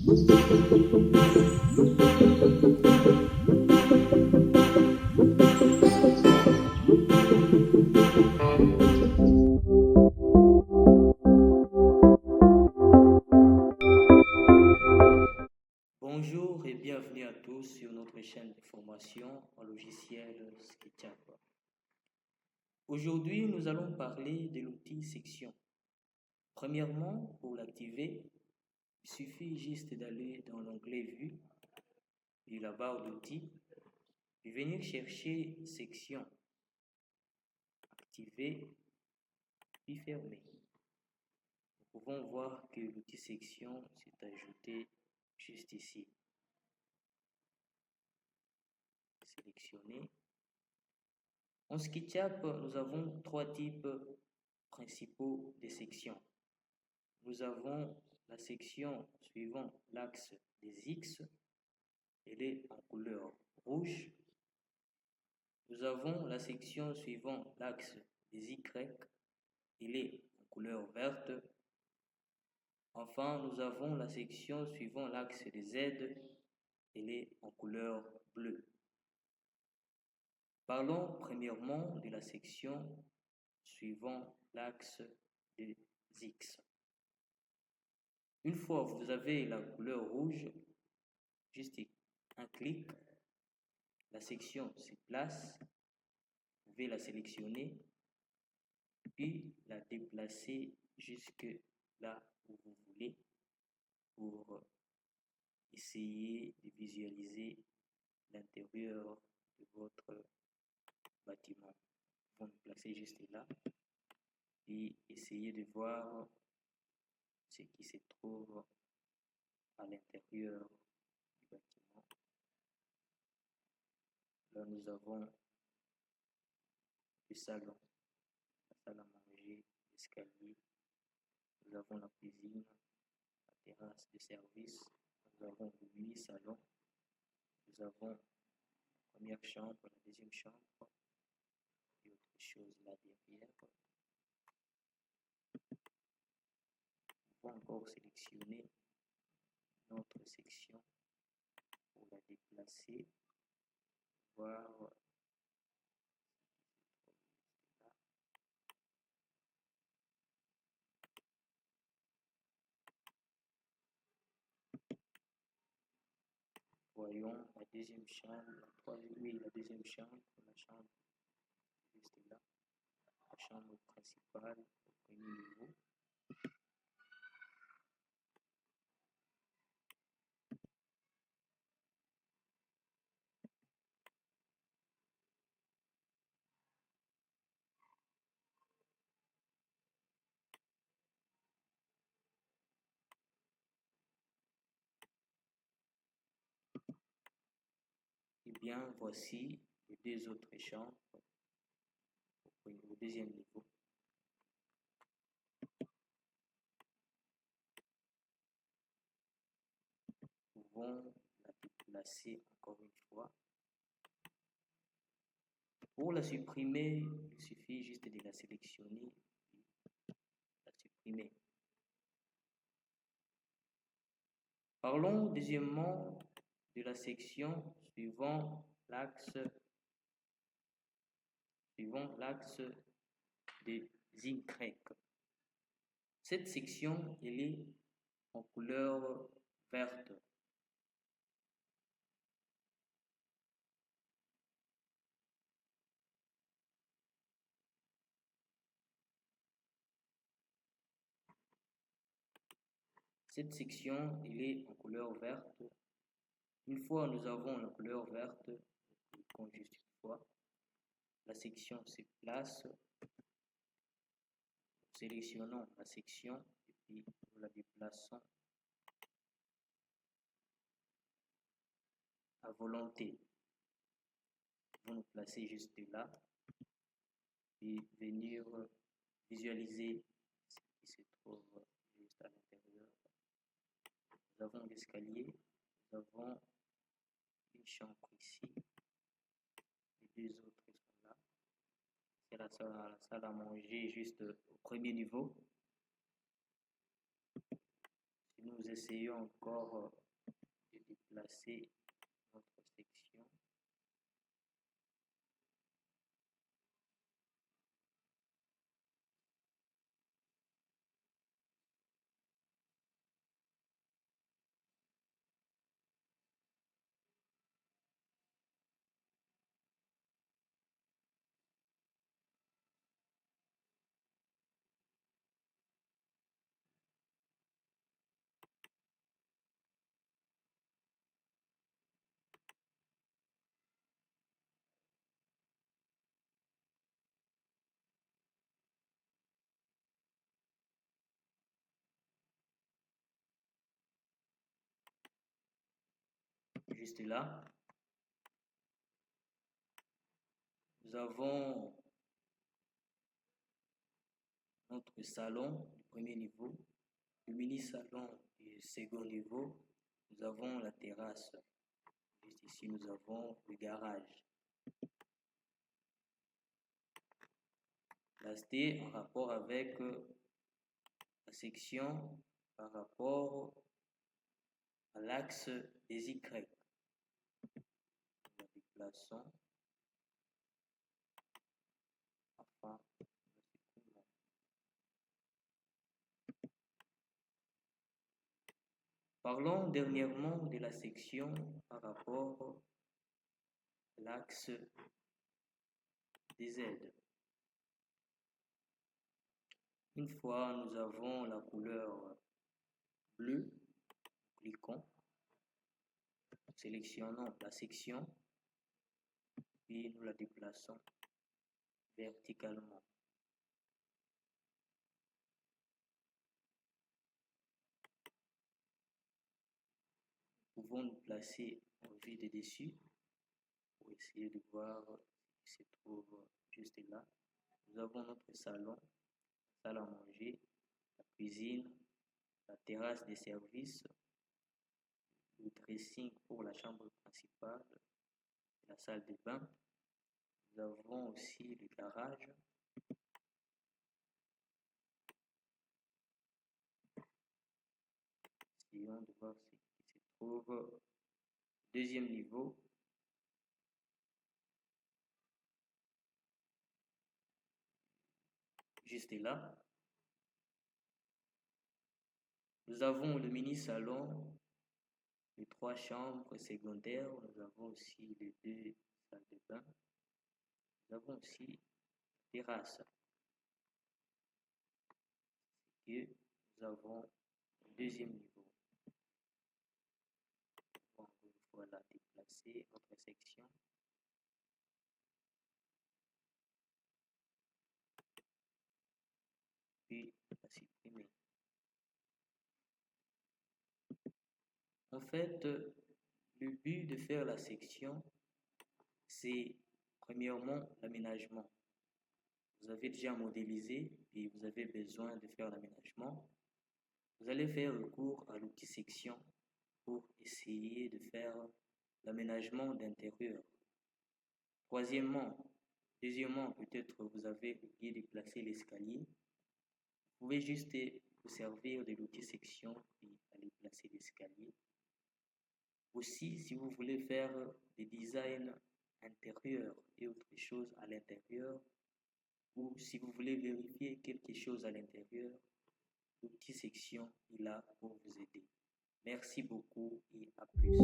Bonjour et bienvenue à tous sur notre chaîne de formation en logiciel SketchUp. Aujourd'hui, nous allons parler de l'outil section. Premièrement, pour l'activer, il suffit juste d'aller dans l'onglet Vue, puis la barre d'outils, puis venir chercher section, activer, puis fermer. Nous pouvons voir que l'outil section s'est ajouté juste ici. Sélectionner. En SketchUp, nous avons trois types principaux de sections. Nous avons la section suivant l'axe des X, elle est en couleur rouge. Nous avons la section suivant l'axe des Y, elle est en couleur verte. Enfin, nous avons la section suivant l'axe des Z, elle est en couleur bleue. Parlons premièrement de la section suivant l'axe des X. Une fois que vous avez la couleur rouge, juste un clic, la section se place, vous pouvez la sélectionner, puis la déplacer jusque là où vous voulez pour essayer de visualiser l'intérieur de votre bâtiment. Vous le placez juste là, puis essayez de voir ce qui se trouve à l'intérieur du bâtiment. Là, nous avons le salon, la salle à manger, l'escalier. Nous avons la cuisine, la terrasse de service. Nous avons 8 salons. Nous avons la première chambre, la deuxième chambre et autre chose là derrière. Nous pouvons encore sélectionner notre section pour la déplacer, voir voyons la deuxième chambre, la deuxième chambre, la chambre juste là, la chambre principale au premier niveau. Et bien, voici les deux autres chambres au deuxième niveau. Nous pouvons la déplacer encore une fois. Pour la supprimer, il suffit juste de la sélectionner et la supprimer. Parlons deuxièmement de la section suivant l'axe des Y. Cette section, elle est en couleur verte. Cette section, elle est en couleur verte. Une fois nous avons la couleur verte, nous cliquons juste une fois. La section se place. Nous sélectionnons la section et puis nous la déplaçons à volonté. Vous nous placez juste là et venir visualiser ce qui se trouve juste à l'intérieur. Nous avons l'escalier, nous avons une chambre ici, les deux autres sont là. C'est la salle à manger juste au premier niveau. Nous essayons encore de déplacer notre section. Juste là, nous avons notre salon du premier niveau, le mini-salon du second niveau. Nous avons la terrasse. Juste ici, nous avons le garage. La ST en rapport avec la section par rapport à l'axe des Y. Nous la déplaçons afin de supprimer. Parlons dernièrement de la section par rapport à l'axe des Z. Une fois nous avons la couleur bleue, cliquons, sélectionnons la section, puis nous la déplaçons verticalement. Nous pouvons nous placer en vue de dessus pour essayer de voir ce qui se trouve juste là. Nous avons notre salon, salle à manger, la cuisine, la terrasse des services, le dressing pour la chambre principale, la salle de bain. Nous avons aussi le garage. Essayons de voir ce qui se trouve au deuxième niveau. Juste là. Nous avons le mini-salon, les 3 chambres secondaires. Nous avons aussi les 2 salles de bain. Nous avons aussi la terrasse. Et nous avons le deuxième niveau. Encore une fois là, déplacer notre section. Puis la supprimer. En fait, le but de faire la section, c'est premièrement l'aménagement. Vous avez déjà modélisé et vous avez besoin de faire l'aménagement. Vous allez faire recours à l'outil section pour essayer de faire l'aménagement d'intérieur. Deuxièmement, peut-être vous avez oublié de placer l'escalier. Vous pouvez juste vous servir de l'outil section et aller placer l'escalier. Aussi, si vous voulez faire des designs intérieurs et autre chose à l'intérieur, ou si vous voulez vérifier quelque chose à l'intérieur, l'outil section est là pour vous aider. Merci beaucoup et à plus.